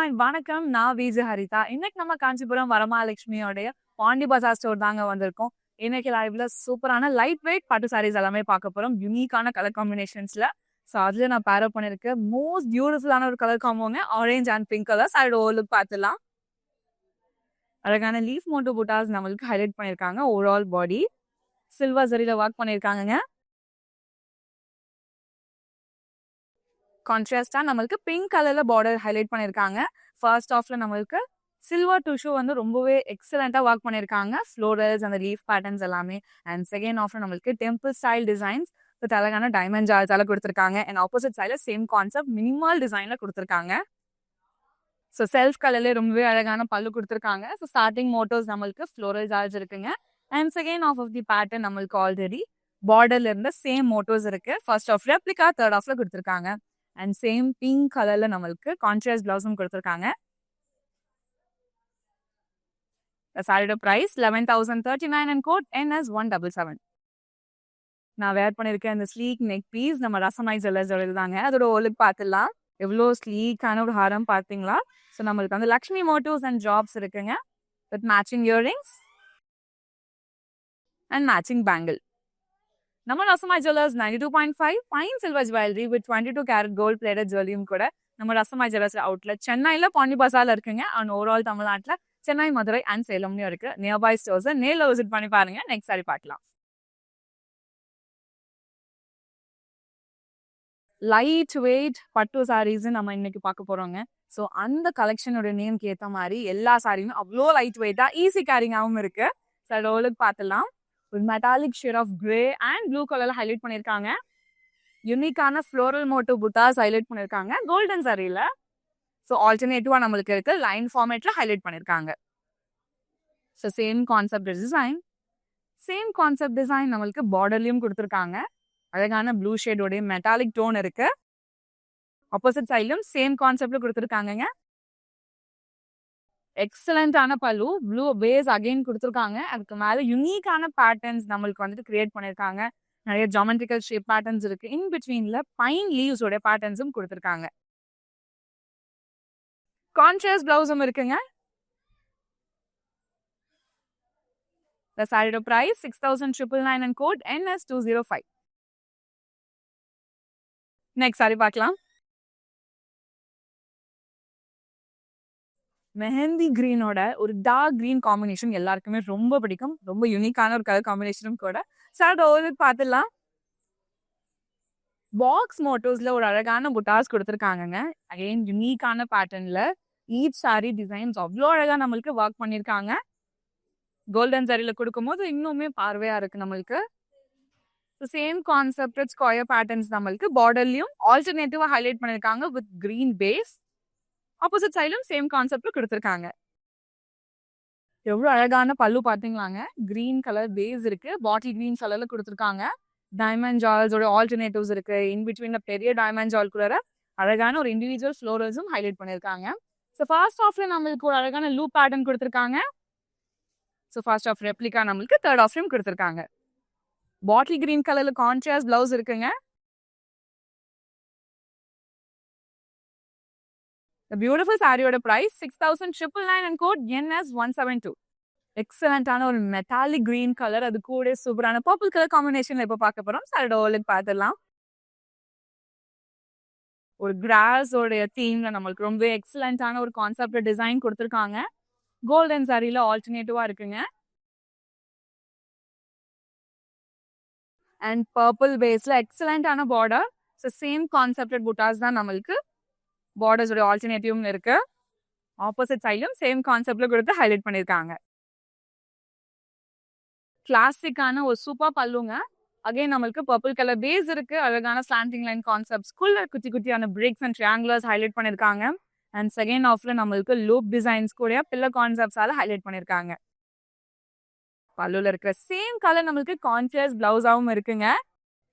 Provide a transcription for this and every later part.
Everyone வணக்கம். நான் விஜய் ஹரிதா. இன்னைக்கு நம்ம காஞ்சிபுரம் வரமகாலட்சுமியோடைய பாண்டி பஜார் ஸ்டோர் தாங்க வந்திருக்கோம். இன்னைக்கு லைவ்ல சூப்பரான லைட் வெயிட் பட்டு சாரீஸ் எல்லாமே பார்க்க போறோம். யூனிக்கான கலர் காம்பினேஷன்ஸ்ல. ஸோ அதுல நான் பேர் அப் பண்ணிருக்கேன். மோஸ்ட் பியூட்டிஃபுல்லான ஒரு கலர் காம்போங்க. Orange and pink colours. அதோட ஓவர்லுக் பார்த்துலாம். அழகான லீஃப் மோட்டோ புட்டாஸ் நம்மளுக்கு ஹைலைட் பண்ணிருக்காங்க. ஓவரால் பாடி சில்வர் ஜரியில ஒர்க் பண்ணிருக்காங்க. கான்ட்ராஸ்டா நம்மளுக்கு பிங்க் கலர்ல பார்டர் ஹைலைட் பண்ணிருக்காங்க. ஃபர்ஸ்ட் ஆஃப்ல நம்மளுக்கு சில்வர் டிஷ்யூ வந்து ரொம்பவே எக்ஸலண்டா ஒர்க் பண்ணிருக்காங்க. ஃப்ளோரல்ஸ் அந்த லீஃப் பேட்டர்ன்ஸ் எல்லாமே. அண்ட் செகண்ட் ஆஃப்ல நம்மளுக்கு டெம்பிள் ஸ்டைல் டிசைன்ஸ் வித் அழகான டைமண்ட் ஜார்ஸால கொடுத்துருக்காங்க. அண்ட் ஆப்போசிட் சைட்ல சேம் கான்செப்ட் மினிமல் டிசைன்ல கொடுத்துருக்காங்க. ஸோ செல்ஃப் கலர்லேயே ரொம்பவே அழகான பல்லு கொடுத்துருக்காங்க. ஸோ ஸ்டார்டிங் மோட்டோஸ் நம்மளுக்கு ஃப்ளோரல் ஜார்ஜ் இருக்குங்க. And second half the pattern நம்மளுக்கு ஆல்ரெடி பார்டர்ல இருந்த சேம் மோட்டோஸ் இருக்கு. ஃபர்ஸ்ட் ஆஃப் ரெப்ளிகா, தேர்ட் ஆஃப்ல கொடுத்துருக்காங்க. அண்ட் சேம் பிங்க் கலர்ல நம்மளுக்கு கான்ட்ராஸ்ட் பிளவுஸும் கொடுத்துருக்காங்க. சாரியோட பிரைஸ் 11,039 அண்ட் கோட் NS177. நான் வேர் பண்ணிருக்கேன் இந்த ஸ்லீக் நெக் பீஸ் நம்ம ரசமாய் ஜுவல்லர்ஸோட தாங்க. அதோட ஓலுக்கு பார்த்துலாம். எவ்வளோ ஸ்லீக்கான ஒரு ஹாரம் பார்த்தீங்களா? ஸோ நம்மளுக்கு வந்து லக்ஷ்மி மோட்டோஸ் அண்ட் ஜாப்ஸ் இருக்குங்க. With matching earrings and matching bangle. நம்ம Rasamay jewellers 92.5 fine silver jewellery with 22 carat gold plated ஜுவல்லரியும் கூட நம்ம ரசமாய் ஜுவல்லர்ஸ் அவுட்லெட் சென்னையில பாண்டி பசார்ல இருக்குங்க. அண்ட் ஓவரால் தமிழ்நாட்டில் சென்னை, மதுரை அண்ட் சேலம்லயும் இருக்கு. நியர்பை ஸ்டோர்ஸை நேரில் விசிட் பண்ணி பாருங்க. நெக்ஸ்ட் சாரி பார்க்கலாம். லைட் வெயிட் பட்டு சாரீஸ் நம்ம இன்னைக்கு பார்க்க போறோங்க. ஸோ அந்த கலெக்ஷனோட நேம்க்கு ஏற்ற மாதிரி எல்லா சாரியுமே அவ்வளோ லைட் வெயிட்டா ஈஸி கேரிங்காகவும் இருக்கு. ஸோ ரோலுக்கு பார்த்துலாம். ஒரு metallic shade of grey and blue கலர்ல ஹைலைட் பண்ணியிருக்காங்க. யூனிக்கான ஃப்ளோரல் மோட்டோ புட்டாஸ் ஹைலைட் பண்ணியிருக்காங்க கோல்டன் சாரியில. ஸோ ஆல்டர்னேட்டிவா நம்மளுக்கு இருக்கு லைன் ஃபார்மேட்ல ஹைலைட் பண்ணியிருக்காங்க. ஸோ சேம் கான்செப்ட் டிசைன் நம்மளுக்கு பார்டர்லயும் கொடுத்துருக்காங்க. அழகான ப்ளூ ஷேடோடைய மெட்டாலிக் டோன் இருக்கு. ஆப்போசிட் சைட்லயும் சேம் கான்செப்ட்ல கொடுத்துருக்காங்க. எக்ஸலண்டான பல்லு, ப்ளூ பேஸ் அகைன் கொடுத்துருக்காங்க. அதுக்கு மேல யூனிக்கான பேட்டர்ன்ஸ் நம்மளுக்கு வந்துட்டு கிரியேட் பண்ணிருக்காங்க. நிறைய ஜாமெட்ரிக்கல் ஷேப் பேட்டர்ன்ஸ் இருக்கு. இன் பிட்வீன்ல பைன் லீவ்ஸோட பேட்டர்ன்ஸும் கொடுத்துருக்காங்க. கான்ட்ராஸ்ட் பிளவுஸும் இருக்குங்க. The saree price 6,999 and code NS205. Next sari பார்க்கலாம். மெஹந்தி கிரீனோட ஒரு டார்க் கிரீன் காம்பினேஷன் எல்லாருக்குமே ரொம்ப பிடிக்கும். ரொம்ப யூனிக்கான ஒரு கலர் காம்பினேஷனும் கூட. சார் ஓவருக்கு பார்த்துடலாம். பாக்ஸ் மோட்டோஸ்ல ஒரு அழகான புட்டாஸ் கொடுத்துருக்காங்க. அகைன் யூனிக்கான பேட்டர்ன்ல ஈச் சாரி டிசைன்ஸ் அவ்வளோ அழகா நம்மளுக்கு ஒர்க் பண்ணியிருக்காங்க. கோல்டன் சாரியில கொடுக்கும்போது இன்னுமே பார்வையா இருக்கு நம்மளுக்கு. சேம் கான்செப்ட் ஸ்கொயர் பேட்டர்ன்ஸ் நம்மளுக்கு பார்டர்லயும் ஆல்டர்னேட்டிவா ஹைலைட் பண்ணிருக்காங்க வித் கிரீன் பேஸ். ஆப்போசிட் சைடும் சேம் கான்செப்ட்ல கொடுத்துருக்காங்க. எவ்வளவு அழகான பல்லு பாத்தீங்களாங்க. கிரீன் கலர் பேஸ் இருக்கு. பாட்டில் கிரீன் கலர்ல கொடுத்துருக்காங்க. டைமண்ட் ஜால்ஸோட ஆல்டர்னேட்டிவ்ஸ் இருக்கு. இன் பிட்வீன்ல பெரிய டைமண்ட் ஜால் கூட அழகான ஒரு இண்டிவிஜுவல் ஃப்ளோரல்ஸும் ஹைலைட் பண்ணிருக்காங்க. ஸோ ஃபர்ஸ்ட் ஆஃப்ல நம்மளுக்கு ஒரு அழகான லூப் பேட்டர்ன் கொடுத்துருக்காங்க. ஸோ ஃபர்ஸ்ட் ஆஃப் ரெப்ளிகா நம்மளுக்கு தேர்ட் ஆஃப்லயும் கொடுத்துருக்காங்க. பாட்டில் கிரீன் கலர்ல கான்ட்ராஸ்ட் பிளவுஸ் இருக்குங்க. The beautiful சாரியோட பிரைஸ் 6,999 and code NS172. எக்ஸலண்டான ஒரு மெட்டாலிக் கிரீன் கலர், அது கூட சூப்பரான பர்பிள் கலர் காம்பினேஷன்ல இப்ப பார்க்க போறோம். சாரியோட ஓவர்லுக் பார்த்துடலாம். ஒரு கிராஸோடைய தீம்ல நம்மளுக்கு ரொம்ப எக்ஸலண்டான ஒரு கான்செப்ட் டிசைன் கொடுத்துருக்காங்க. கோல்டன் சாரியில ஆல்டர்னேட்டிவா இருக்குங்க. அண்ட் பர்பிள் பேஸ்ல எக்ஸலண்டான பார்டர். ஸோ சேம் கான்செப்டட் புட்டாஸ் தான் நம்மளுக்கு பார்டர்ஸோட ஆல்டர்னேட்டிவும் இருக்கு. ஆப்போசிட் சைட்லயும் சேம் கான்செப்ட்ல கொடுத்து ஹைலைட் பண்ணிருக்காங்க. கிளாசிக்கான ஒரு சூப்பர் பல்லுங்க. அகைன் நம்மளுக்கு பர்பிள் கலர் பேஸ் இருக்கு. அழகான ஸ்லாண்டிங் லைன் கான்செப்ட்ஸ் குள்ள குட்டி குட்டியான பிரேக்ஸ் அண்ட் ட்ரையாங்குலர்ஸ் ஹைலைட் பண்ணிருக்காங்க. அண்ட் செகண்ட் ஆஃப்ல நம்மளுக்கு லூப் டிசைன்ஸ் கூட பில்லர் கான்செப்ட்ஸால ஹைலைட் பண்ணிருக்காங்க. பல்லுல இருக்கிற சேம் கலர் நம்மளுக்கு கான்ட்ராஸ்ட் பிளவுஸாவும் இருக்குங்க.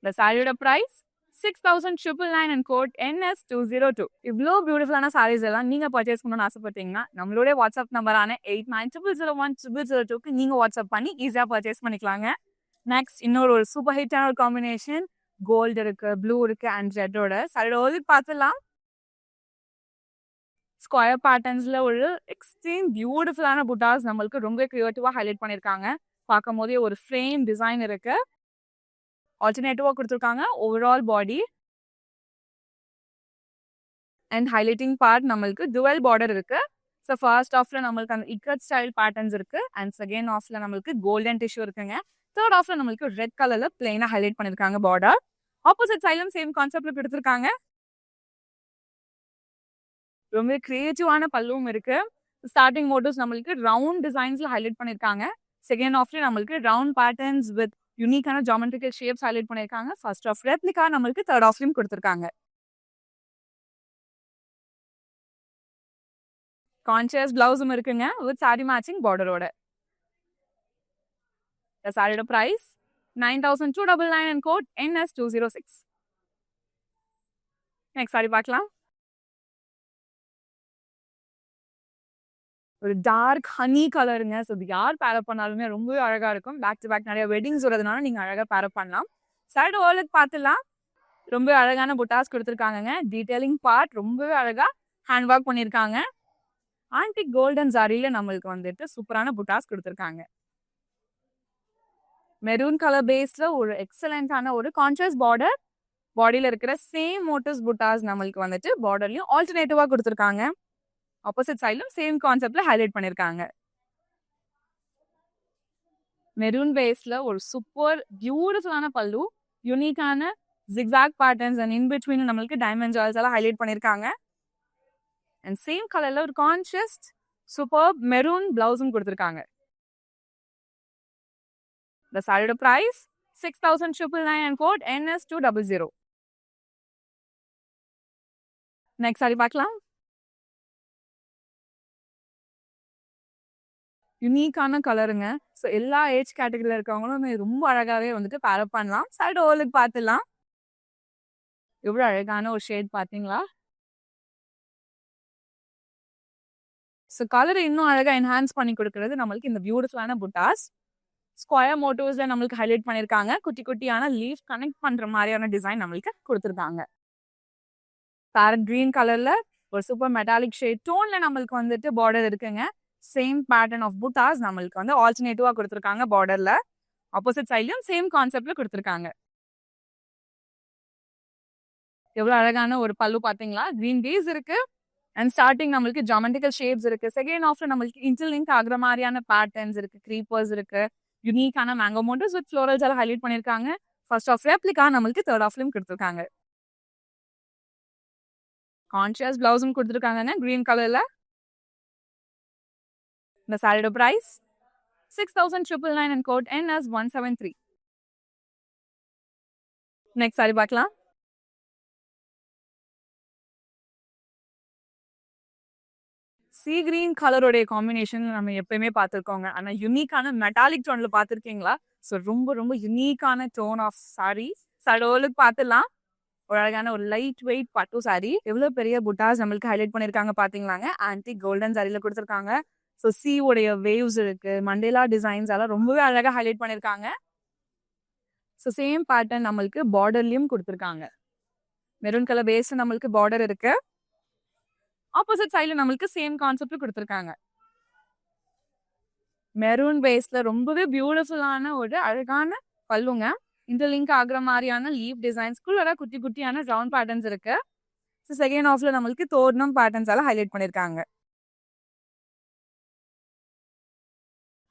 இந்த சாரியோட பிரைஸ் 6,999 and code NS202. இவ்வளோ பியூட்டிஃபுல்லான சாரீஸ் எல்லாம் நீங்க பர்ச்சேஸ் பண்ணணும்னு ஆசைப்பட்டீங்கன்னா நம்மளுடைய வாட்ஸ்அப் நம்பரான 8900010002க்கு நீங்க வாட்ஸ்அப் பண்ணி ஈஸியா பர்ச்சேஸ் பண்ணிக்கலாங்க. நெக்ஸ்ட் இன்னொரு சூப்பர் ஹிட்டான ஒரு காம்பினேஷன் கோல்டு இருக்கு, ப்ளூ இருக்கு அண்ட் ரெட்டோட சாரியோட பார்த்துலாம். ஸ்கொயர் பேட்டர்ன்ஸ்ல ஒரு எக்ஸ்ட்ரீம் பியூட்டிஃபுல்லான புட்டாஸ் நம்மளுக்கு ரொம்ப கிரியேட்டிவா ஹைலைட் பண்ணியிருக்காங்க. பார்க்கும் போதே ஒரு ஃப்ரேம் டிசைன் இருக்கு. ஆல்டர்னேட்டிவா கொடுத்துருக்காங்க overall body. And highlighting part நம்மளுக்கு டுவெல் பார்டர் இருக்கு. ஸோ ஃபர்ஸ்ட் ஆஃப்ல நம்மளுக்கு அந்த இக்கட் ஸ்டைல் பேட்டர்ன்ஸ் இருக்கு. அண்ட் செகண்ட் ஆஃப்ல நம்மளுக்கு கோல்டன் டிஷ்யூ இருக்குங்க. தேர்ட் ஆஃப்ல நம்மளுக்கு ரெட் கலர்ல பிளெயினா ஹைலைட் பண்ணிருக்காங்க பார்டர். ஆப்போசிட் சைடும் சேம் கான்செப்ட்ல கொடுத்துருக்காங்க. ரொம்ப கிரியேட்டிவான பல்லுவும் இருக்கு. ஸ்டார்டிங் மோட்டிவ்ஸ் நம்மளுக்கு ரவுண்ட் டிசைன்ஸ்ல ஹைலைட் பண்ணிருக்காங்க. செகண்ட் ஆஃப்ல நம்மளுக்கு ரவுண்ட் பேட்டர்ன்ஸ் வித் யூனிக்கான ஜாமெட்ரிக்கல் ஷேப்ஸ் ஹைலைட் பண்ணிருக்காங்க. ஃபர்ஸ்ட் ஆஃப் ரெப்ளிகா நம்மளுக்கு தேர்ட் ஆஃப்லயும் கொடுத்துருக்காங்க. கான்ட்ராஸ்ட் பிளவுஸும் இருக்குங்க வித் சாரி மேட்சிங் பார்டரோட. The சாரியோட price 9,299 and code NS206. Next sari பார்க்கலாம். ஒரு டார்க் ஹனி கலருங்க. ஸோ இது யார் பேரப் பண்ணாலுமே ரொம்பவே அழகா இருக்கும். பேக் டு பேக் நிறைய வெட்டிங்ஸ் வரதுனால நீங்க அழகா பேரப் பண்ணலாம். சாரியோட ஓவர்லுக் பார்த்துலாம். ரொம்ப அழகான புட்டாஸ் கொடுத்துருக்காங்கங்க. டீடைலிங் பார்ட் ரொம்பவே அழகா ஹேண்ட் ஒர்க் பண்ணியிருக்காங்க. ஆன்டிக் கோல்டன் சாரியில நம்மளுக்கு வந்துட்டு சூப்பரான புட்டாஸ் கொடுத்துருக்காங்க. மெரூன் கலர் பேஸ்ல ஒரு எக்ஸலண்டான ஒரு கான்ட்ராஸ்ட் பார்டர். பாடியில இருக்கிற சேம் மோட்டிவ்ஸ் புட்டாஸ் நம்மளுக்கு வந்துட்டு பார்டர்லயும் ஆல்டர்னேட்டிவா கொடுத்துருக்காங்க. ஆப்போசிட் சைட்லும் சேம் கான்செப்ட்ல ஹைலைட் பண்ணிருக்காங்க. மெரூன் பேஸ்ல ஒரு சூப்பர் பியூட்டிஃபுல்லான பல்லு, யூனிக்கான zigzag patterns and in between நம்மளுக்கு டைமண்ட் ஜால்ஸ் எல்லாம் ஹைலைட் பண்ணிருக்காங்க. அண்ட் சேம் கலர்ல ஒரு கான்ட்ராஸ்ட் சூப்பர் மெரூன் பிளவுஸும் கொடுத்துருக்காங்க. The சாரியோட price 6,999 and code NS200. Next sari பார்க்கலாம். யூனிக்கான கலருங்க. ஸோ எல்லா ஏஜ் கேட்டகரியில் இருக்கவங்களும் ரொம்ப அழகாவே வந்துட்டு பேரப் பண்ணலாம். சாரியோட ஓவர்லுக் பார்த்துலாம். எவ்வளோ அழகான ஒரு ஷேட் பார்த்தீங்களா? ஸோ கலரை இன்னும் அழகா என்ஹான்ஸ் பண்ணி கொடுக்கறது நம்மளுக்கு இந்த பியூட்டிஃபுல்லான புட்டாஸ். ஸ்கொயர் மோட்டிவ்ஸ்ல நம்மளுக்கு ஹைலைட் பண்ணிருக்காங்க. குட்டி குட்டியான லீஃப் கனெக்ட் பண்ற மாதிரியான டிசைன் நம்மளுக்கு கொடுத்துருக்காங்க. பேரட் கிரீன் கலர்ல ஒரு சூப்பர் மெட்டாலிக் ஷேட் டோன்ல நம்மளுக்கு வந்துட்டு பார்டர் இருக்குங்க. சேம் பேட்டர்ன் ஆஃப் புட்டாஸ் நம்மளுக்கு வந்து ஆல்டர்னேட்டிவா கொடுத்துருக்காங்க பார்டர்ல. ஆப்போசிட் சைட்லயும் சேம் கான்செப்ட்ல கொடுத்துருக்காங்க. எவ்வளவு அழகான ஒரு பல்லு பாத்தீங்களா? கிரீன் பேஸ் இருக்கு. அண்ட் ஸ்டார்டிங் நம்மளுக்கு ஜாமெட்ரிக்கல் ஷேப்ஸ் இருக்கு. செகண்ட் ஆஃப்ல நம்மளுக்கு இன்டர்லிங்க் ஆகுற மாதிரியான பேட்டர்ன்ஸ் இருக்கு. க்ரீப்பர்ஸ் இருக்கு. யூனிக்கான மேங்கோ மோட்டிவ்ஸ் வித் ஃப்ளோரல்ஸ் எல்லாம் ஹைலைட் பண்ணிருக்காங்க. ஃபர்ஸ்ட் ஆஃப் ரெப்ளிகா நம்மளுக்கு தேர்ட் ஆஃப்லயும் கொடுத்துருக்காங்க. கான்ட்ராஸ்ட் பிளவுஸும் கொடுத்துருக்காங்க கிரீன் கலர்ல. இந்த சாரியோட price 6,999 and code NS173. Next sari பார்க்கலாம். சீ கிரீன் கலருடைய காம்பினேஷன் நம்ம எப்பயுமே பார்த்துருக்கோங்க. ஆனால் யூனிக்கான மெட்டாலிக் டோன்ல பார்த்துருக்கீங்களா? ஸோ ரொம்ப ரொம்ப யூனிக்கான டோன் ஆஃப் சாரி. சடோலுக்கு பார்த்துலாம். ஒரு அழகான ஒரு லைட் வெயிட் பட்டு சாரி. எவ்வளோ பெரிய புட்டாஸ் நம்மளுக்கு ஹைலைட் பண்ணியிருக்காங்க பார்த்தீங்களாங்க. ஆன்டிக் கோல்டன் சாரியில் கொடுத்துருக்காங்க. ஸோ சி உடைய வேவ்ஸ் இருக்கு. மண்டேலா டிசைன்ஸ் எல்லாம் ரொம்பவே அழகாக ஹைலைட் பண்ணியிருக்காங்க. ஸோ சேம் பேட்டர்ன் நம்மளுக்கு பார்டர்லயும் கொடுத்துருக்காங்க. மெரூன் கலர் பேஸ் நம்மளுக்கு பார்டர் இருக்கு. ஆப்போசிட் சைட்ல நம்மளுக்கு சேம் கான்செப்ட் கொடுத்துருக்காங்க. மெரூன் பேஸ்ல ரொம்பவே பியூட்டிஃபுல்லான ஒரு அழகான பல்லுங்க. இன்டர்லிங்க் ஆகுற மாதிரியான லீவ் டிசைன்ஸ்குள்ள குட்டி குட்டியான ரவுண்ட் பேட்டர்ன்ஸ் இருக்கு. ஸோ செகண்ட் ஆஃப்ல நம்மளுக்கு தோரணம் பேட்டர்ன்ஸ் எல்லாம் ஹைலைட் பண்ணிருக்காங்க.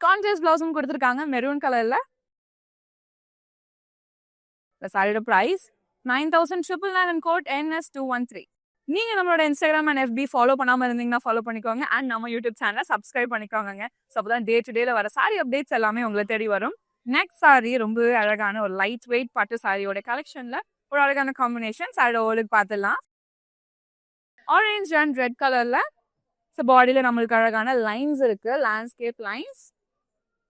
கான்ட்ராஸ்ட் பிளவுஸும் கொடுத்துருக்காங்க மெரூன் கலர்ல. சாரியோட பிரைஸ் 9,999 and code NS213. நீங்க நம்மளோட இன்ஸ்டாகிராம் அண்ட் FB ஃபாலோ பண்ணாம இருந்தீங்கன்னா ஃபாலோ பண்ணிக்கோங்க. அண்ட் நம்ம யூடியூப் சேனலை சப்ஸ்கிரைப் பண்ணிக்கோங்க. ஸோ அப்பதான் டே டு டேல வர சாரி அப்டேட்ஸ் எல்லாமே உங்களை தேடி வரும். நெக்ஸ்ட் சாரி ரொம்பவே அழகான ஒரு லைட் வெயிட் பட்டு சாரியோட கலெக்ஷன்ல ஒரு அழகான காம்பினேஷன். சாரியோட ஓவர்லுக் பார்த்துடலாம். ஆரஞ்ச் அண்ட் ரெட் கலர்ல. ஸோ பாடியில நம்மளுக்கு அழகான லைன்ஸ் இருக்கு. Landscape lines.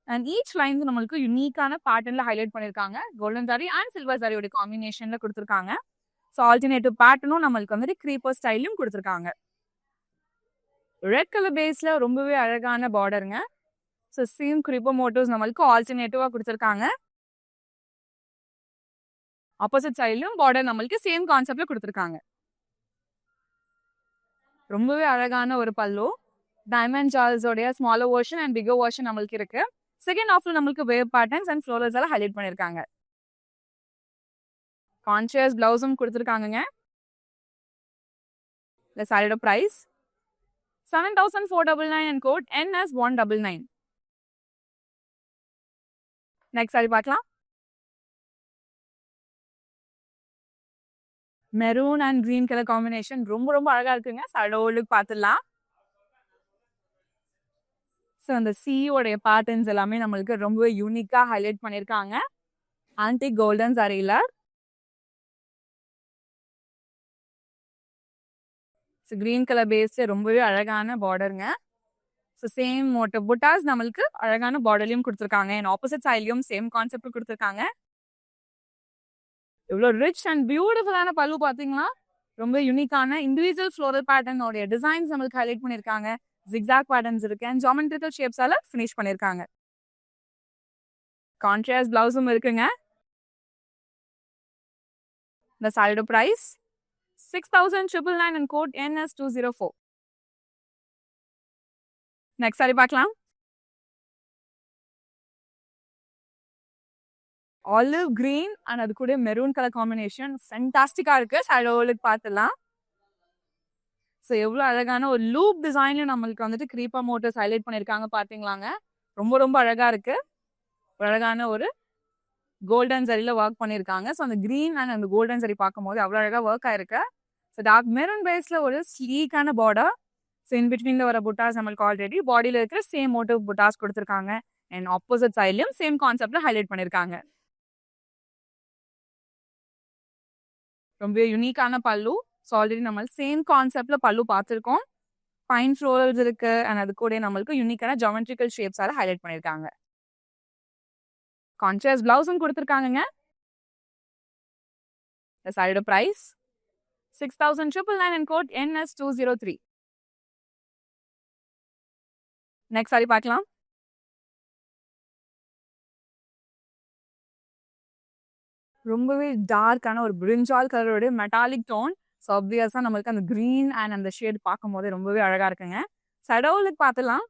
And each lines நம்மளுக்கு யூனிக்கான பேட்டர்ன்ல ஹைலைட் பண்ணிருக்காங்க. கோல்டன் சாரி அண்ட் சில்வர் சாரியோட காம்பினேஷன்ல கொடுத்துருக்காங்க. ஸோ ஆல்டர்னேட்டிவ் பேட்டர்னும் நம்மளுக்கு வந்துட்டு க்ரீப்பர் ஸ்டைலையும் கொடுத்துருக்காங்க. ரெட் கலர் பேஸ்ல ரொம்பவே அழகான பார்டருங்க. ஸோ சேம் க்ரீப்பர் மோட்டிவ்ஸ் நம்மளுக்கு ஆல்டர்னேட்டிவா கொடுத்துருக்காங்க. ஆப்போசிட் சைட்லயும் பார்டர் நம்மளுக்கு சேம் கான்செப்ட்ல கொடுத்துருக்காங்க. ரொம்பவே அழகான ஒரு பல்லு. டைமண்ட் ஜால்ஸோடைய smaller version and bigger version நம்மளுக்கு இருக்கு. செகண்ட் ஹாஃப்ல நம்மளுக்கு வேவ் பேட்டர்ன்ஸ் அண்ட் ஃப்ளோரல்ஸ் எல்லாம் ஹைலைட் பண்ணிருக்காங்க. கான்ட்ராஸ்ட் பிளவுஸும் கொடுத்துருக்காங்கங்க. இந்த சாரியோட price 7,499 and code NS199. Next sari பார்க்கலாம். Maroon and green colour combination ரொம்ப ரொம்ப அழகா இருக்குங்க. சாரியோட லுக் பார்த்துடலாம். ஸோ அந்த சீயோடைய பேட்டர்ன்ஸ் எல்லாமே நம்மளுக்கு ரொம்ப யூனிக்கா ஹைலைட் பண்ணியிருக்காங்க. ஆன்டிக் கோல்டன் சாரியில கிரீன் கலர் பேஸ்ல ரொம்பவே அழகான பார்டருங்க. ஸோ சேம் மோட்டோ புட்டாஸ் நம்மளுக்கு அழகான பார்டர்லையும் கொடுத்துருக்காங்க. அண்ட் ஆப்போசிட் சைட்லையும் சேம் கான்செப்ட் கொடுத்துருக்காங்க. இவ்வளோ ரிச் அண்ட் பியூட்டிஃபுல்லான பல்லு பார்த்தீங்களா? ரொம்ப யூனிக்கான இண்டிவிஜுவல் ஃப்ளோரல் பேட்டர்னோடைய டிசைன்ஸ் நம்மளுக்கு ஹைலைட் பண்ணியிருக்காங்க. ஜிக்ஸாக் பேட்டர்ன்ஸ் இருக்கு அண்ட் ஜாமெட்ரிக்கல் ஷேப்ஸால ஃபினிஷ் பண்ணியிருக்காங்க. கான்ட்ராஸ்ட் பிளவுஸும் இருக்குங்க. இந்த சாரியோட price 6,999 and code NS204. Next sari பார்க்கலாம். ஆலிவ் கிரீன் அண்ட் அது கூட மெரூன் கலர் காம்பினேஷன் ஃபென்டாஸ்டிக்கா இருக்கு. சாரியோட பார்த்துலாம். ஸோ எவ்வளோ அழகான ஒரு லூப் டிசைன்ல நம்மளுக்கு வந்துட்டு கிரீப்பா மோட்டர்ஸ் ஹைலைட் பண்ணியிருக்காங்க பார்த்தீங்களாங்க. ரொம்ப ரொம்ப அழகா இருக்கு. ஒரு அழகான ஒரு கோல்டன் சரியில ஒர்க் பண்ணியிருக்காங்க. ஸோ அந்த கிரீன் அண்ட் அந்த கோல்டன் சரி பார்க்கும்போது அவ்வளோ அழகா ஒர்க் ஆயிருக்கு. ஸோ டார்க் மெரூன் பேஸ்ல ஒரு ஸ்லீக்கான பார்டர். ஸோ இன் பிட்வீன்ல வர புட்டாஸ் நம்மளுக்கு ஆல்ரெடி பாடியில இருக்கிற சேம் மோட்டிவ் புட்டாஸ் கொடுத்துருக்காங்க. அண்ட் ஆப்போசிட் சைட்லயும் சேம் கான்செப்ட்ல ஹைலைட் பண்ணியிருக்காங்க. ரொம்ப யூனிக்கான பல்லு. ஸோ ஆல்ரெடி நம்ம சேம் கான்செப்ட்ல பல்லு பார்த்துருக்கோம். பைன் ஃப்ளோரல்ஸ் இருக்கு அண்ட் அது கூட நம்மளுக்கு யூனிக்கான ஜாமெட்ரிக்கல் ஷேப்ஸால ஹைலைட் பண்ணியிருக்காங்க. கான்ட்ராஸ்ட் பிளவுஸும் கொடுத்துருக்காங்கங்க. இந்த சாரியோட price 6,999 and code NS203. Next sari பார்க்கலாம். ரொம்பவே டார்க்கான ஒரு பிரிஞ்சால் கலரோட மெட்டாலிக் டோன். ஸோ ஆப்வியஸா நம்மளுக்கு அந்த கிரீன் அண்ட் அந்த ஷேட் பார்க்கும்போது ரொம்பவே அழகா இருக்குங்க. சடவுலுக்கு பார்த்துலாம்.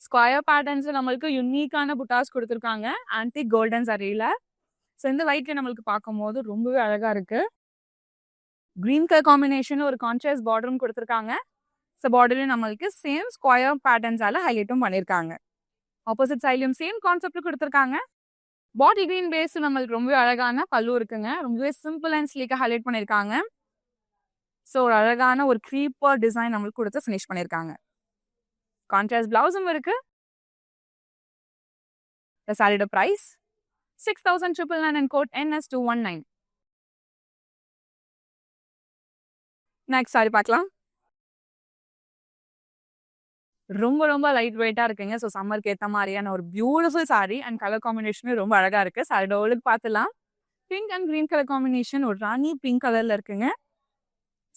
ஸ்கொயர் பேட்டர்ன்ஸ் நம்மளுக்கு யூனிக்கான புட்டாஸ் கொடுத்துருக்காங்க. ஆன்டிக் கோல்டன் சாரியில. ஸோ இந்த லைட்ல நம்மளுக்கு பார்க்கும்போது ரொம்பவே அழகா இருக்கு. கிரீன் கலர் காம்பினேஷன் ஒரு கான்ட்ராஸ்ட் பார்டரும் கொடுத்துருக்காங்க. ஸோ பார்டர்லையும் நம்மளுக்கு சேம் ஸ்கொயர் பேட்டர்ன்ஸால ஹைலைட்டும் பண்ணியிருக்காங்க. ஆப்போசிட் சைட்லையும் சேம் கான்செப்ட் கொடுத்துருக்காங்க. பாடி கிரீன் பேஸ் நம்மளுக்கு ரொம்பவே அழகான பல்லு இருக்குங்க. ரொம்பவே சிம்பிள் அண்ட் ஸ்லீக்கா ஹைலைட் பண்ணியிருக்காங்க. ஸோ ஒரு அழகான ஒரு க்ரீப்பர் டிசைன் நம்மளுக்கு கொடுத்து ஃபினிஷ் பண்ணியிருக்காங்க. கான்ட்ராஸ்ட் பிளவுஸும் இருக்கு. The salary price 6,999 and code NS219. Next sari பார்க்கலாம். ரொம்ப ரொம்ப லைட் வெயிட்டா இருக்குங்க. ஸோ சம்மருக்கு ஏற்ற மாதிரியான ஒரு பியூட்டிஃபுல் சாரி அண்ட் கலர் காம்பினேஷனும் ரொம்ப அழகா இருக்கு. சாரியோட ஒழுக்கு பார்த்துலாம். Pink and green colour combination ஒரு ராணி பிங்க் கலர்ல இருக்குங்க.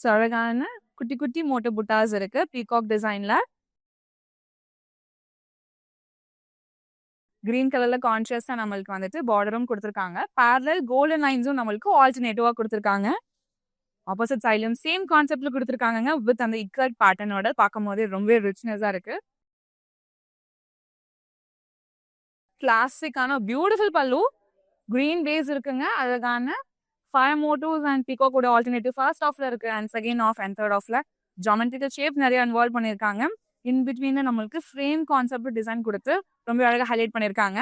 ஸோ அழகான குட்டி குட்டி மோட்டோ புட்டாஸ் இருக்கு பீகாக் டிசைன்ல. கிரீன் கலர்ல கான்ட்ராஸ்டா நம்மளுக்கு வந்துட்டு பார்டரும் கொடுத்துருக்காங்க. பேரலல் கோல்டன் லைன்ஸும் நம்மளுக்கு ஆல்டர்னேட்டிவா கொடுத்துருக்காங்க. ஆப்போசிட் சைட்லயும் சேம் கான்செப்ட்ல கொடுத்துருக்காங்க. வித் அந்த இக்கட் பேட்டர்னோட பார்க்கும் போதே ரொம்ப ரிச்னஸா இருக்கு. கிளாசிக்கான பியூட்டிஃபுல் பல்லு. கிரீன் பேஸ் இருக்குங்க. அழகான 5 மோட்டிவ்ஸ் அண்ட் பீகாக் கூட ஆல்டர்னேட்டிவ் ஃபர்ஸ்ட் ஆஃப்ல இருக்கு and second half and third ஆஃப்ல ஜாமெட்ரிக்கல் ஷேப் நிறைய இன்வால்வ் பண்ணியிருக்காங்க. இன் பிட்வீன்ல நம்மளுக்கு ஃப்ரேம் கான்செப்ட் டிசைன் கொடுத்து ரொம்ப அழகா ஹைலைட் பண்ணியிருக்காங்க.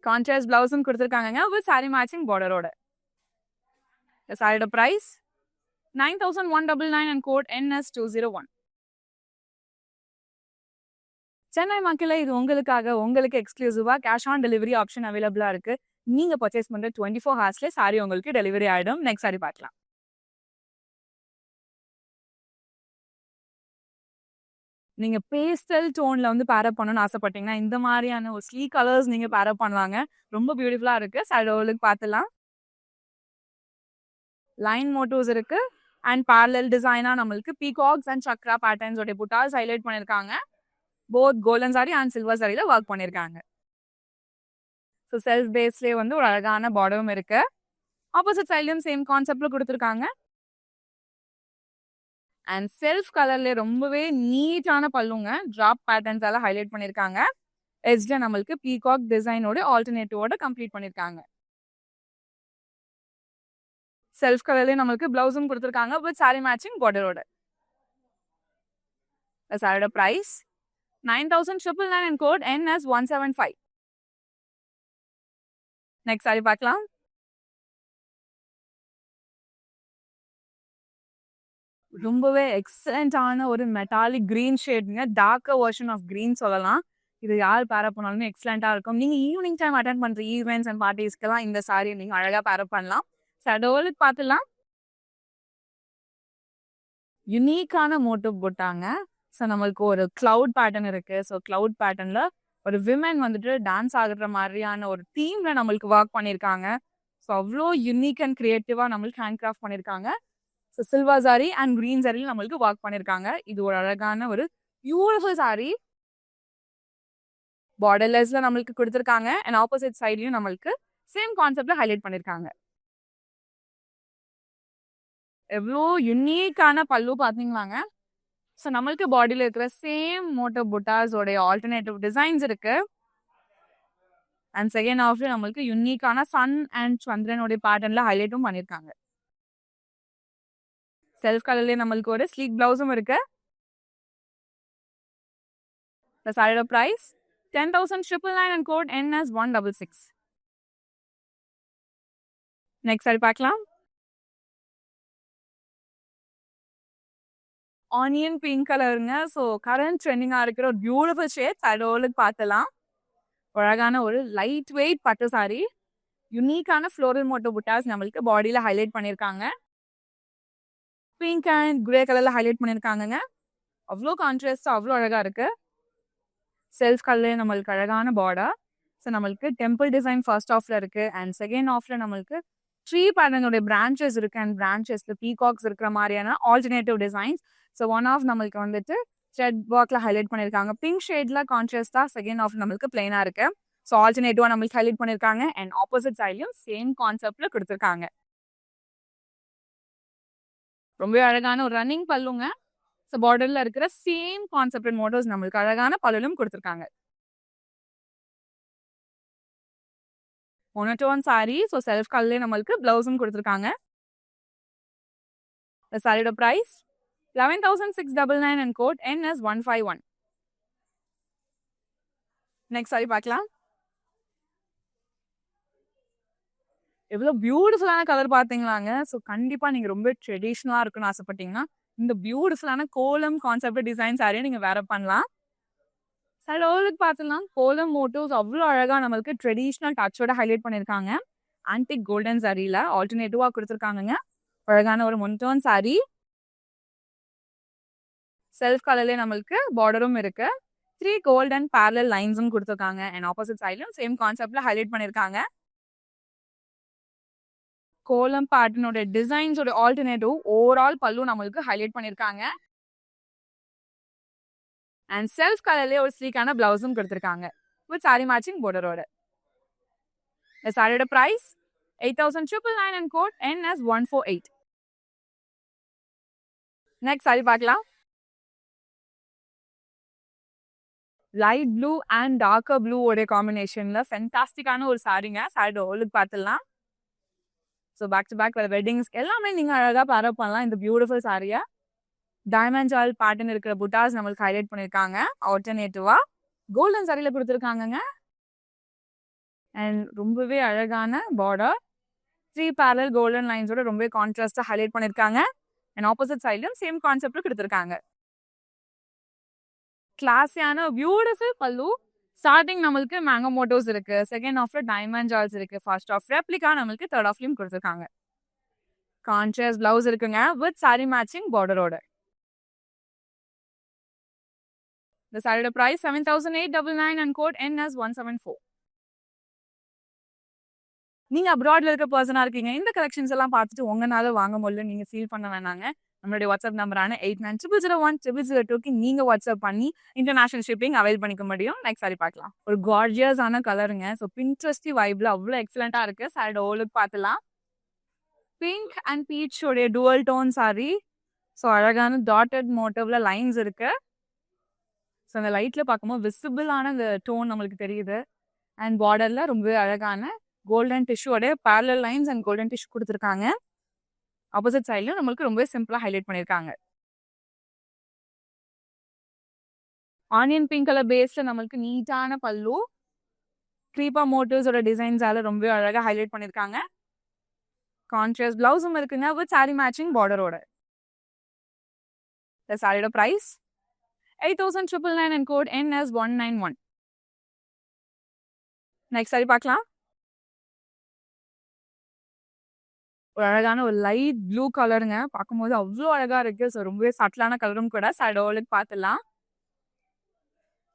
கான்ட்ராஸ்ட் பிளவுஸும் கொடுத்துருக்காங்க வித் சாரி மேட்சிங் பார்டரோட. சாரியோட price 9,199 and code NS201. Chennai மக்களே, இது உங்களுக்காக உங்களுக்கு எக்ஸ்க்ளூசிவா கேஷ் ஆன் டெலிவரி ஆப்ஷன் அவைலபிளா இருக்கு. நீங்க பர்ச்சேஸ் பண்ற 24 ஹவர்ஸ்ல சாரி உங்களுக்கு டெலிவரி ஆயிடும். நெக்ஸ்ட் சாரி பார்க்கலாம். நீங்க பேஸ்டல் டோன்ல வந்து பேரப் பண்ணணும்னு ஆசைப்பட்டீங்கன்னா இந்த மாதிரியான ஒரு ஸ்லீக் கலர்ஸ் நீங்க பேரப் பண்ணலாங்க. ரொம்ப பியூட்டிஃபுல்லா இருக்கு. சாரியோட பார்த்துலாம். லைன் மோட்டிவ்ஸ் இருக்கு அண்ட் பேரலல் டிசைனா நம்மளுக்கு பீகாக்ஸ் அண்ட் சக்ரா பேட்டர்ன்ஸ் உடைய புட்டாஸ் ஹைலைட் பண்ணிருக்காங்க. Both golden sari and silver சாரியில ஒர்க் பண்ணிருக்காங்க. ஸோ செல்ஃப் பேஸ்லேயே வந்து ஒரு அழகான பார்டரும் இருக்கு. ஆப்போசிட் சைட்லயும் சேம் கான்செப்ட்ல கொடுத்துருக்காங்க. அண்ட் செல்ஃப் கலர்ல ரொம்பவே நீட்டான பல்லுங்க. டிராப் பேட்டர்ன்ஸால ஹைலைட் பண்ணியிருக்காங்க. எட்ஜ்ல நம்மளுக்கு பீகாக் டிசைனோட ஆல்டர்னேட்டிவோட கம்ப்ளீட் பண்ணியிருக்காங்க. செல்ஃப் கலர்லயே நம்மளுக்கு பிளவுஸும் கொடுத்துருக்காங்க வித் சாரி மேட்சிங் பார்டரோட. இந்த சாரியோட price 9,999 and code NS175. Next sari பார்க்கலாம். ரொம்பவே எக்ஸலண்டான ஒரு மெட்டாலிக் கிரீன் ஷேட்ங்க. டார்க்கர் வெர்ஷன் ஆஃப் கிரீன் சொல்லலாம். இது யார் பேர் அப் பண்ணாலுமே எக்ஸலண்டா இருக்கும். நீங்க ஈவினிங் டைம் அட்டெண்ட் பண்ற ஈவெண்ட்ஸ் அண்ட் பார்ட்டிஸ்க்கெல்லாம் இந்த சாரியை நீங்க அழகா பேர் அப் பண்ணலாம். சடோலுக்கு பார்த்துலாம். யுனிக்கான மோட்டிவ் போட்டாங்க. ஸோ நம்மளுக்கு ஒரு கிளவுட் பேட்டர்ன் இருக்கு. ஸோ கிளவுட் பேட்டர்ன்ல ஒரு விமன் வந்துட்டு டான்ஸ் ஆகுற மாதிரியான ஒரு தீம்ல நம்மளுக்கு ஒர்க் பண்ணியிருக்காங்க. ஸோ அவ்வளோ யூனிக் அண்ட் கிரியேட்டிவா நம்மளுக்கு ஹேண்ட் கிராஃப்ட் பண்ணியிருக்காங்க. So silver sorry and green சாரியில் நம்மளுக்கு ஒர்க் பண்ணியிருக்காங்க. இது ஒரு அழகான ஒரு பியூட்டிஃபுல் சாரி. பார்டர்லெஸ்ல நம்மளுக்கு கொடுத்துருக்காங்க அண்ட் ஆப்போசிட் சைட்லயும் நம்மளுக்கு சேம் கான்செப்ட்ல ஹைலைட் பண்ணியிருக்காங்க. எவ்வளோ யுனிக்கான பல்லு பார்த்தீங்களாங்க. ஸோ நம்மளுக்கு பாடியில் இருக்கிற சேம் மோட்டோ புட்டாஸோடைய ஆல்டர்னேட்டிவ் டிசைன்ஸ் இருக்கு. அண்ட் செகண்ட் ஹாஃப்ல நம்மளுக்கு யுனிக்கான சன் அண்ட் சந்திரனுடைய பேட்டர்ன்ல ஹைலைட்டும் பண்ணியிருக்காங்க. செல்ஃப் கலர்லேயே நம்மளுக்கு ஒரு ஸ்லீக் பிளவுஸும் இருக்கு. இந்த சாரியோட price 10,999 and code NS166. Next sari பார்க்கலாம். ஆனியன் பிங்க் கலருங்க. ஸோ கரண்ட் ட்ரெண்டிங்காக இருக்கிற ஒரு பியூட்டிஃபுல் ஷேட் சைடோலுக்கு பார்த்தலாம். அழகான ஒரு லைட் வெயிட் பட்டு சாரி. யுனிக்கான ஃப்ளோரல் மோட்டோ புட்டாஸ் நம்மளுக்கு பாடியில் ஹைலைட் பண்ணியிருக்காங்க. பிங்க் அண்ட் கிரே கலர்ல ஹைலைட் பண்ணியிருக்காங்கங்க. அவ்வளோ கான்ட்ராஸ்ட் அவ்வளோ அழகா இருக்கு. செல்ஃப் கலர்லேயே நம்மளுக்கு அழகான பார்டர். ஸோ நம்மளுக்கு டெம்பிள் டிசைன் ஃபர்ஸ்ட் ஆஃப்ல இருக்கு அண்ட் செகண்ட் ஆஃப்ல நம்மளுக்கு ட்ரீ பேட்டர்னுடைய பிரான்ச்சஸ் இருக்கு அண்ட் பிரான்ச்சஸ்ல பீகாக்ஸ் இருக்கிற மாதிரியான alternative designs. So one half நம்மளுக்கு வந்துட்டு த்ரெட் ஒர்க்ல ஹைலைட் பண்ணியிருக்காங்க. பிங்க் ஷேட்ல கான்ட்ராஸ்டா செகண்ட் ஆஃப் நம்மளுக்கு பிளைனா இருக்கு. ஸோ ஆல்டர்னேட்டிவா நம்மளுக்கு ஹைலைட் பண்ணியிருக்காங்க அண்ட் ஆப்போசிட் சைட்லயும் சேம் கான்செப்ட்ல கொடுத்துருக்காங்க. ரொம்ப அழகான ஒரு ரன்னிங் பல்லுங்க. ஸோ பார்டர்ல இருக்கிற சேம் கான்செப்ட் அண்ட் மோட்டோஸ் நம்மளுக்கு அழகான பல்லும் கொடுத்துருக்காங்க. Monotone sorry. ஸோ செல்ஃப் கலர்லேயே நம்மளுக்கு பிளவுஸும் கொடுத்துருக்காங்க. இந்த சாரியோட price 11,699 and code NS151. Next sari பார்க்கலாம். எவ்வளோ பியூட்டிஃபுல்லான கலர் பார்த்தீங்களாங்க. ஸோ கண்டிப்பாக நீங்கள் ரொம்ப ட்ரெடிஷ்னலாக இருக்குன்னு ஆசைப்பட்டீங்கன்னா இந்த பியூட்டிஃபுல்லான கோலம் கான்செப்ட் டிசைன் சாரியை நீங்கள் வேற பண்ணலாம். சைடோலுக்கு பார்த்துலாம் கோலம் மோட்டோஸ் அவ்வளோ அழகாக நம்மளுக்கு ட்ரெடிஷ்னல் டச்சோட ஹைலைட் பண்ணியிருக்காங்க. ஆன்டிக் கோல்டன் சாரியில் ஆல்டர்னேட்டிவாக கொடுத்துருக்காங்கங்க. அழகான ஒரு மொன்டோன் சாரி. செல்ஃப் கலர்லேயே நம்மளுக்கு பார்டரும் இருக்கு. 3 கோல்டன் பேரலல் லைன்ஸும் கொடுத்துருக்காங்க அண்ட் ஆப்போசிட் சைட்லையும் சேம் கான்செப்ட்ல ஹைலைட் பண்ணியிருக்காங்க. கோலம் பேட்டர்னோட டிசைன்ஸோட ஆல்டர்னேட்டிவ் ஓவரால் பல்லு நம்மளுக்கு ஹைலைட் பண்ணியிருக்காங்க அண்ட் செல்ஃப் கலர்லேயே ஒரு ஸ்லீக்கான பிளவுஸும் கொடுத்துருக்காங்க வித் சாரி மேட்சிங் பார்டரோட. இந்த சாரியோட price 8,999 and code NS148. Next sari பார்க்கலாம். Light blue and darker blue உடைய காம்பினேஷன்ல ஃபென்டாஸ்டிக்கான ஒரு சாரிங்க. சாரியோட ஹோலுக்கு பார்த்துடலாம். So back to back weddings எல்லாமே நீங்கள் அழகாக பேர் அப் பண்ணலாம் இந்த பியூட்டிஃபுல் சாரியை. டைமண்ட் ஜால் பேட்டர்ன் இருக்கிற புட்டாஸ் நம்மளுக்கு ஹைலைட் பண்ணியிருக்காங்க. ஆல்டர்னேட்டிவா கோல்டன் சாரியில் கொடுத்துருக்காங்கங்க அண்ட் ரொம்பவே அழகான பார்டர். 3 பேரலல் கோல்டன் லைன்ஸோட ரொம்பவே கான்ட்ராஸ்டாக ஹைலைட் பண்ணியிருக்காங்க அண்ட் ஆப்போசிட் சைட்லையும் சேம் கான்செப்ட்ல கொடுத்துருக்காங்க. கிளாஸியான பியூட்டிஃபுல் பல்லு. ஸ்டார்டிங் நம்மளுக்கு மேங்கோ மோட்டோஸ் இருக்கு. செகண்ட் ஆஃப்ல டைமண்ட் ஜால்ஸ் இருக்கு. ஃபர்ஸ்ட் ஆஃப் ரெப்ளிகா நம்மளுக்கு தேர்ட் ஆஃப்லயும் கொடுத்துருக்காங்க. கான்ட்ராஸ்ட் பிளவுஸ் இருக்குங்க வித் சாரி மேட்சிங் பார்டரோட. இந்த சாரியோட பிரைஸ் 7,899 and code NS174. நீங்க அப்ராட்ல இருக்க பர்சனா இருக்கீங்க. இந்த கலெக்ஷன்ஸ் எல்லாம் பார்த்துட்டு உங்களால வாங்க முடியல நீங்க ஃபீல் பண்ண வேணாங்க. நம்மளுடைய வாட்ஸ்அப் நம்பரான 8900010002க்கு நீங்க வாட்ஸ்அப் பண்ணி இன்டர்நேஷனல் ஷிப்பிங் அவைல் பண்ணிக்க முடியும். நெக்ஸ்ட் சாரி பார்க்கலாம். ஒரு கார்ஜியஸான கலருங்க. ஸோ பின்ட்ரெஸ்டி வைப்ல அவ்வளோ எக்ஸலண்டா இருக்கு. சாரியோட ஓலுக்கு பார்த்துலாம். பிங்க் அண்ட் பீச் உடைய டுவல் டோன் சாரி. ஸோ அழகான டாட்டட் மோட்டிவ்ல லைன்ஸ் இருக்கு. ஸோ அந்த லைட்ல பார்க்கும்போது விசிபிளான அந்த டோன் நம்மளுக்கு தெரியுது. அண்ட் பார்டர்ல ரொம்பவே அழகான கோல்டன் டிஷ்யூவோட parallel lines and golden tissue கொடுத்துருக்காங்க. ஆப்போசிட் சைட்லயும் நம்மளுக்கு ரொம்பவே சிம்பிளா ஹைலைட் பண்ணியிருக்காங்க. ஆனியன் பிங்க் கலர் பேஸ்ல நம்மளுக்கு நீட்டான பல்லு, க்ரீப்பா மோட்டிவ்ஸோட டிசைன்ஸால ரொம்பவே அழகா ஹைலைட் பண்ணியிருக்காங்க. கான்ட்ராஸ்ட் பிளவுஸும் இருக்குங்க வித் சாரி மேட்சிங் பார்டரோட. இந்த சாரியோட price 8,999 and code NS191. Next sari பார்க்கலாம். ஒரு அழகான ஒரு லைட் ப்ளூ கலருங்க. பார்க்கும்போது அவ்வளோ அழகா இருக்கு. ஸோ ரொம்பவே சட்டிலான கலரும் கூட. சாரியோட பார்த்துலாம்.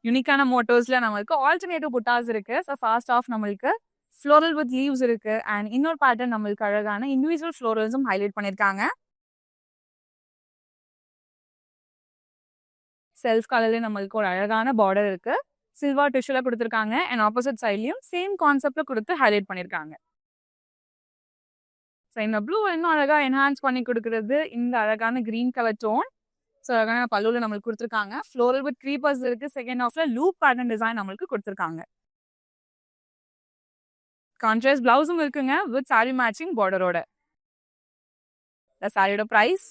யூனிக்கான மோட்டோஸ்ல நம்மளுக்கு ஆல்டர்னேட்டிவ் புட்டாஸ் இருக்கு. ஸோ ஃபாஸ்ட் ஆஃப் நம்மளுக்கு ஃப்ளோரல் வித் லீவ்ஸ் இருக்கு. அண்ட் இன்னொரு பேட்டர்ன் நம்மளுக்கு அழகான இண்டிவிஜுவல் ஃப்ளோரல்ஸும் ஹைலைட் பண்ணியிருக்காங்க. செல்ஃப் கலர்லேயே நம்மளுக்கு ஒரு அழகான பார்டர் இருக்கு. சில்வர் டிஷ்யூல கொடுத்துருக்காங்க. அண்ட் ஆப்போசிட் சைட்லையும் சேம் கான்செப்ட்ல கொடுத்து ஹைலைட் பண்ணியிருக்காங்க. ஸோ இந்த ப்ளூ இன்னும் அழகா என்ஹான்ஸ் பண்ணி கொடுக்குறது இந்த அழகான கிரீன் கலர் டோன். ஸோ அழகான பல்லுல நம்மளுக்கு கொடுத்துருக்காங்க. ஃப்ளோரல் வித் க்ரீப்பர்ஸ் இருக்கு. செகண்ட் ஹாஃப்ல லூப் பேட்டர்ன் டிசைன் நம்மளுக்கு கொடுத்துருக்காங்க. கான்ட்ராஸ்ட் பிளவுஸும் இருக்குங்க வித் சாரி மேட்சிங் பார்டரோட. இந்த சாரியோட price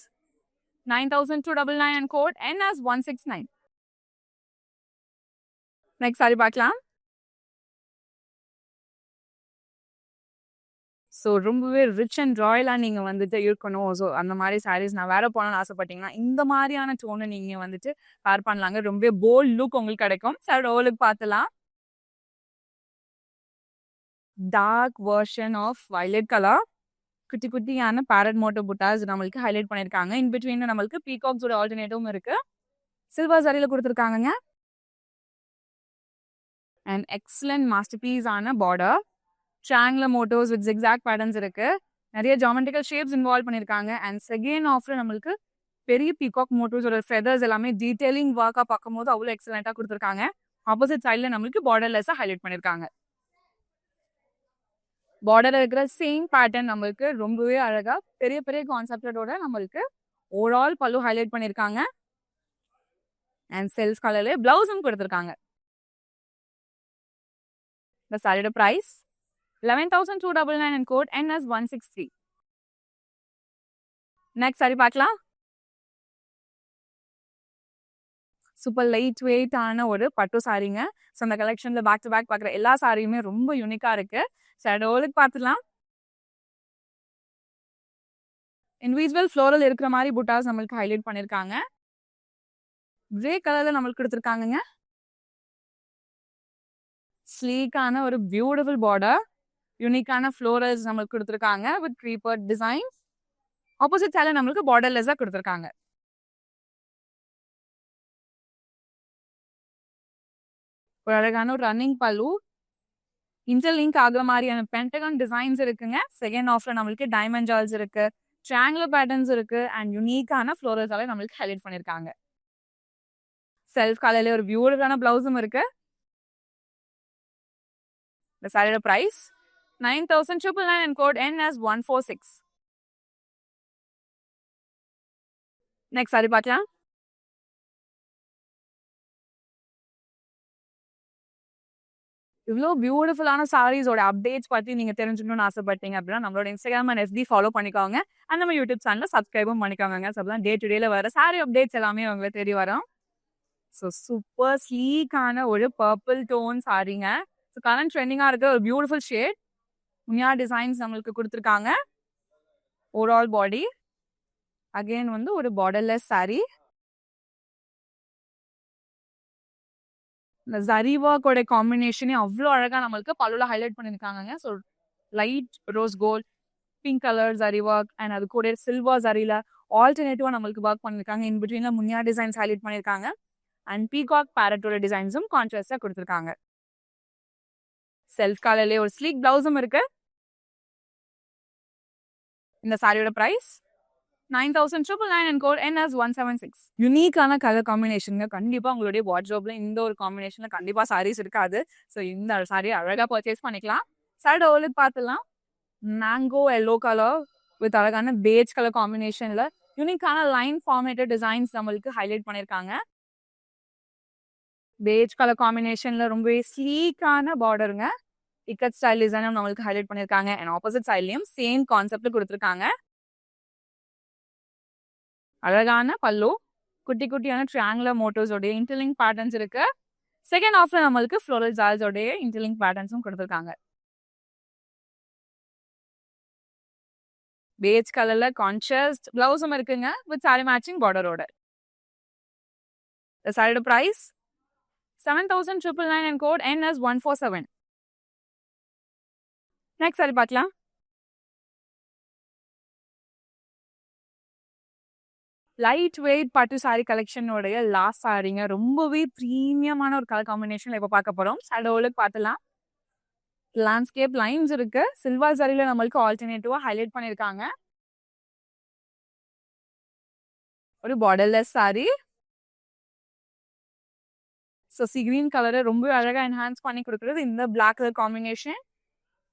9,299 and code NS169. Next sari பார்க்கலாம். ஸோ ரொம்பவே ரிச் அண்ட் ராயலாக நீங்கள் வந்துட்டு இருக்கணும். ஸோ அந்த மாதிரி சாரீஸ் நான் வேற போகணும்னு ஆசைப்பட்டீங்கன்னா இந்த மாதிரியான டோனை நீங்கள் வந்துட்டு வேர் பண்ணலாங்க. ரொம்பவே போல்ட் லுக் உங்களுக்கு கிடைக்கும். சாரோட ஓலுக்கு பார்த்துலாம். Dark version of violet colour, குட்டி குட்டியான பேரட் மோட்டோ புட்டாஸ் நம்மளுக்கு ஹைலைட் பண்ணியிருக்காங்க. இன் பிட்வீன் நம்மளுக்கு பீகாக்ஸோட ஆல்டர்னேட்டிவும் இருக்கு. சில்வர் சரியில் கொடுத்துருக்காங்க. அண்ட் எக்ஸலண்ட் மாஸ்டர் பீஸ் ஆன border, triangular motifs with zigzag patterns இருக்கு. நிறைய ஜாமெட்ரிக்கல் ஷேப்ஸ் இன்வால்வ் பண்ணியிருக்காங்க. அண்ட் செகண்ட் ஆஃப்ல நம்மளுக்கு பெரிய பீகாக் மோட்டோஸோட ஃபெதர்ஸ் எல்லாமே டீடைலிங் ஒர்க்காக பார்க்கும்போது அவ்வளோ எக்ஸலண்ட்டாக கொடுத்துருக்காங்க. ஆப்போசிட் சைடில் நம்மளுக்கு பார்டர்லெஸ்ஸாக ஹைலைட் பண்ணியிருக்காங்க. பார்டர்ல இருக்கிற சேம் பேட்டர்ன் நம்மளுக்கு ரொம்பவே அழகா பெரிய பெரிய கான்செப்டோட நம்மளுக்கு ஓவரால் பல்லு ஹைலைட் பண்ணியிருக்காங்க. அண்ட் செல்ஃப் கலர்ல பிளவுஸும் கொடுத்துருக்காங்க. இந்த சாரியோட price 11,299 and code NS163. Next sari பார்க்கலாம். சூப்பர் லைட் வெயிட் ஆன ஒரு பட்டு சாரிங்க. ஸோ அந்த கலெக்ஷன்ல பேக் டு பேக் பார்க்குற எல்லா சாரியுமே ரொம்ப யூனிக்கா இருக்கு. சாரோலுக்கு பார்த்துலாம். இண்டிவிஜுவல் ஃப்ளோரல் இருக்கிற மாதிரி புட்டாஸ் நம்மளுக்கு ஹைலைட் பண்ணியிருக்காங்க. கிரே கலர்ல நம்மளுக்கு கொடுத்துருக்காங்க. ஸ்லீக்கான ஒரு பியூட்டிஃபுல் பார்டர், யூனிக்கான ஃப்ளோரல்ஸ் நம்மளுக்கு கொடுத்துருக்காங்க வித் க்ரீப்பர் டிசைன். ஆப்போசிட் சைடில் நம்மளுக்கு பார்டர்லெஸ்ஸாக கொடுத்துருக்காங்க. ஒரு அழகான ஒரு ரன்னிங் பல்லு, இன்டர்லிங்க் ஆகுற மாதிரியான பென்டகன் டிசைன்ஸ் இருக்குங்க. செகண்ட் ஆஃப்ல நம்மளுக்கு டைமண்ட் ஜால்ஸ் இருக்கு, ட்ரையாங்குலர் பேட்டர்ன்ஸ் இருக்கு. அண்ட் யூனிக்கான ஃப்ளோரல்ஸால நம்மளுக்கு ஹைலைட் பண்ணியிருக்காங்க. செல்ஃப் கலர்ல ஒரு பியூட்டிஃபுல்லான பிளவுஸும் இருக்கு. இந்த சாரியோட price 9,999 and code NS146. Next sari பார்க்கலாம். இவ்வளோ பியூட்டிஃபுல்லான சாரீஸோட அப்டேட்ஸ் பற்றி நீங்கள் தெரிஞ்சுக்கணும்னு ஆசைப்பட்டீங்க அப்படின்னா நம்மளோட இன்ஸ்டாகிராம் அண்ட் FB ஃபாலோ பண்ணிக்கோங்க. அண்ட் நம்ம யூடியூப் சேனலில் சப்ஸ்கிரைபும் பண்ணிக்கோங்க. ஸோ டே டு டேல வர சாரி அப்டேட்ஸ் எல்லாமே உங்களுக்கு தெரிய வரும். ஸோ சூப்பர் ஸ்லீக்கான ஒரு பர்பிள் டோன் சாரிங்க. ஸோ கரண்ட் ட்ரெண்டிங்காக இருக்கிற ஒரு பியூட்டிஃபுல் ஷேட். உண்மையா டிசைன்ஸ் நம்மளுக்கு கொடுத்துருக்காங்க. ஓவரால் பாடி அகெயின் வந்து ஒரு பார்டர்லெஸ் சாரி. இந்த ஜரி ஒர்க்கோட காம்பினேஷனே அவ்வளோ அழகாக நம்மளுக்கு பல்லுல ஹைலைட் பண்ணியிருக்காங்க. So light rose gold, pink colour zari work and அது கூட சில்வர் ஜரியில் ஆல்டர்னேட்டிவாக நம்மளுக்கு ஒர்க் பண்ணியிருக்காங்க. இன் பிட்வீனில் முன்னியா டிசைன்ஸ் ஹைலைட் பண்ணியிருக்காங்க. அண்ட் பீகாக் பேரட்டோட டிசைன்ஸும் கான்ட்ராஸ்டாக கொடுத்துருக்காங்க. செல்ஃப் கலர்லேயே ஒரு ஸ்லீக் பிளவுஸும் இருக்கு. இந்த சாரியோட பிரைஸ் 9,999 and code NS176. யூனிக்கான கலர் காம்பினேஷனுங்க. கண்டிப்பாக உங்களுடைய வாட்ரோப்ல இந்த ஒரு காம்பினேஷனில் கண்டிப்பாக சாரீஸ் இருக்காது. ஸோ இந்த சாரியை அழகாக பர்ச்சேஸ் பண்ணிக்கலாம். சாரியோட ஓலுக்கு பார்த்துலாம். மேங்கோ எல்லோ கலர் வித் அழகான பேஜ் கலர் காம்பினேஷனில் யூனிக்கான லைன் ஃபார்மேட்டட் டிசைன்ஸ் நம்மளுக்கு ஹைலைட் பண்ணியிருக்காங்க. பேஜ் கலர் காம்பினேஷன்ல ரொம்பவே ஸ்லீக்கான பார்டருங்க. இக்கட் ஸ்டைல் டிசைனும் நம்மளுக்கு ஹைலைட் பண்ணியிருக்காங்க. அண்ட் ஆப்போசிட் சைட்லயும் சேம் கான்செப்ட்ல கொடுத்துருக்காங்க. அழகான பல்லு, குட்டி குட்டியான ட்ரையாங்குலர் மோட்டோஸோடைய இன்டர்லிங்க் பேட்டர்ன்ஸ் இருக்கு. செகண்ட் ஹாஃப்ல நம்மளுக்கு ஃப்ளோரல் ஜால்ஸோடைய இன்டர்லிங்க் பேட்டர்ன்ஸும் கொடுத்துருக்காங்க. பேஜ் கலர்ல கான்ட்ராஸ்ட் பிளவுஸும் இருக்குங்க வித் சாரி மேட்சிங் பார்டரோட. இந்த சாரியோட price 7,999 and code NS147. Next sari பார்க்கலாம். லைட் வெயிட் பட்டு சாரி கலெக்ஷனோடைய லாஸ்ட் சாரிங்க. ரொம்பவே ப்ரீமியமான ஒரு கலர் காம்பினேஷன்ல இப்போ பார்க்க போறோம். சாரியோட பார்த்துலாம். லேண்ட்ஸ்கேப் லைன்ஸ் இருக்கு. சில்வர் சாரியில நம்மளுக்கு ஆல்டர்னேட்டிவா ஹைலைட் பண்ணியிருக்காங்க. ஒரு borderless sari. So sea green கலரை ரொம்ப அழகாக என்ஹான்ஸ் பண்ணி கொடுக்குறது இந்த black colour combination.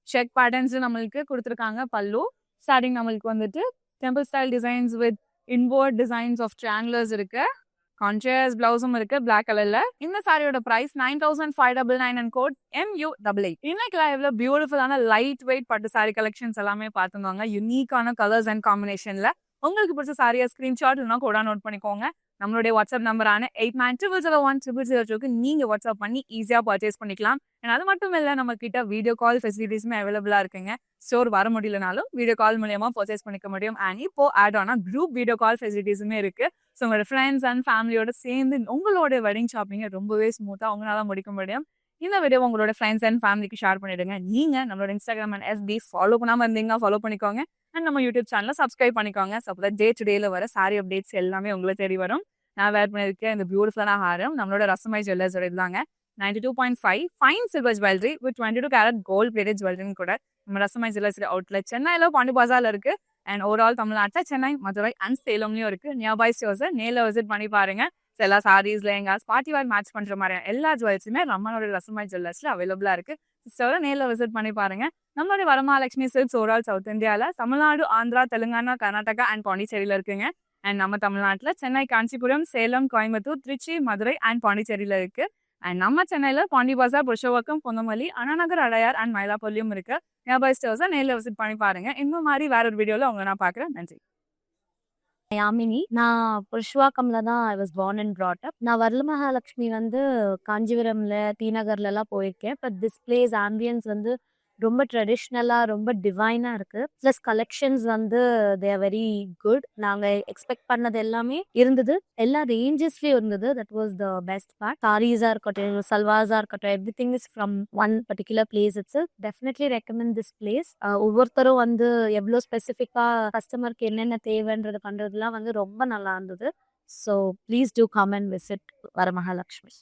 Check patterns நம்மளுக்கு கொடுத்துருக்காங்க. பல்லு சாரி நம்மளுக்கு வந்துட்டு temple style designs with invert designs of triangulars இருக்கு. கான்ட்ராஸ்ட் பிளவுஸும் இருக்கு பிளாக் கலர்ல. இந்த சாரியோட பிரைஸ் 9,599 and code MU88. இன்னைக்கு லைவ்ல பியூட்டிஃபுல்லான லைட் வெயிட் பட்டு சாரி கலெக்ஷன்ஸ் எல்லாமே பார்த்துருந்தாங்க. யூனிக்கான கலர்ஸ் அண்ட் காம்பினேஷன்ல. உங்களுக்கு பிடிச்ச சாரியை ஸ்கிரீன்ஷாட் இல்லைனா கூட நோட் பண்ணிக்கோங்க. நம்மளுடைய வாட்ஸ்அப் நம்பரான 8920010002க்கு நீங்க வாட்ஸ்அப் பண்ணி ஈஸியா பர்ச்சேஸ் பண்ணிக்கலாம். அது மட்டும் இல்ல, நம்ம கிட்ட வீடியோ கால் ஃபெசிலிட்டிஸுமே அவைலபிளா இருக்குங்க. ஸ்டோர் வர முடியலனாலும் வீடியோ கால் மூலியமா பர்ச்சேஸ் பண்ணிக்க முடியும். அண்ட் இப்போ ஆட் ஆனா குரூப் வீடியோ கால் ஃபெசிலிட்டிஸுமே இருக்கு. ஸோ உங்களோட ஃப்ரெண்ட்ஸ் அண்ட் ஃபேமிலியோட சேர்ந்து உங்களோட வெட்டிங் ஷாப்பிங்கை ரொம்பவே ஸ்மூத்தா உங்களால முடிக்க முடியும். இந்த வீடியோ உங்களோட ஃப்ரெண்ட்ஸ் அண்ட் ஃபேமிலிக்கு ஷேர் பண்ணிடுங்க. நீங்க நம்மளோட இன்ஸ்டாகிராம் அண்ட் FB ஃபாலோ பண்ணாம இருந்தீங்கன்னா ஃபாலோ பண்ணிக்கோங்க. அண்ட் நம்ம யூடியூப் சேனலை சப்ஸ்கிரைப் பண்ணிக்கோங்க. ஸோ அப்போ டே டு டேல வர சாரி அப்டேட்ஸ் எல்லாமே உங்களுக்கு தேடி வரும். நான் வேர் பண்ணியிருக்கேன் இந்த பியூட்டிஃபுல்லான ஹாரம் நம்மளோட ரசமாய் ஜுவல்லர்ஸோட இதுதாங்க. 92.5 fine silver jewellery with 22 carat gold plated ஜுவல்லரின்னு கூட நம்ம ரசமாய் ஜுவல்லர்ஸ் அவுட்லெட் சென்னையில பாண்டி பஜார்ல இருக்கு. அண்ட் ஓவரால் தமிழ்நாட்டில் சென்னை, மதுரை அண்ட் சேலம்லயும் இருக்கு. நியர்பை ஸ்டோர்ஸை நேரில் விசிட் பண்ணி பாருங்க. எல்லா saris, lehengas, party wear match பண்ற மாதிரி எல்லா ஜுவல்ஸுமே நம்மளோட ரசமாய் ஜுவல்லர்ஸ்ல அவைலபிளா இருக்கு. ஸ்டோரை நேரில் விசிட் பண்ணி பாருங்க. நம்மளோட வரமகாலட்சுமி சில்க்ஸ் ஓவரால் சவுத் இந்தியாவில் தமிழ்நாடு, ஆந்திரா, தெலுங்கானா, கர்நாடகா அண்ட் பாண்டிச்சேரியில இருக்குங்க. அண்ட் நம்ம தமிழ்நாட்டில் சென்னை, காஞ்சிபுரம், சேலம், கோயம்புத்தூர், திருச்சி, மதுரை அண்ட் பாண்டிச்சேரியில இருக்கு. அண்ட் நம்ம சென்னையில பாண்டி பஜார், புருஷவாக்கம், பொன்னமல்லி, அண்ணாநகர், அடையார் அண்ட் மயிலாப்பள்ளியும் இருக்கு. நியர்பை ஸ்டோர்ஸை நேரில் விசிட் பண்ணி பாருங்க. இந்த மாதிரி வேற ஒரு வீடியோல உங்களை நான் பார்க்குறேன். நன்றி. யாமினி. நான் புருஷவாக்கம்ல தான் I was born and brought up. நான் வரலமகாலட்சுமி வந்து காஞ்சிபுரம்ல, டி நகர்லலாம் போயிருக்கேன். பட் திஸ் பிளேஸ் ஆம்பியன்ஸ் வந்து ரொம்ப ட்ரெடிஷ்னலா, ரொம்ப டிவைனா இருக்கு. ப்ளஸ் கலெக்ஷன்ஸ் வந்து தே ஆர் வெரி குட். நாங்க எக்ஸ்பெக்ட் பண்ணது எல்லாமே இருந்தது. எல்லா ரேஞ்சஸ்லயும் இருந்தது. That was the best part. சாரீஸா இருக்கட்டும், சல்வார்ஸா இருக்கட்டும், everything is from one particular place. It's definitely recommend this place. ஒவ்வொருத்தரும் வந்து எவ்வளோ ஸ்பெசிஃபிக்கா கஸ்டமருக்கு என்னென்ன தேவைன்றது பண்றதுலாம் வந்து ரொம்ப நல்லா இருந்தது. So please do come and visit Varamahalakshmi.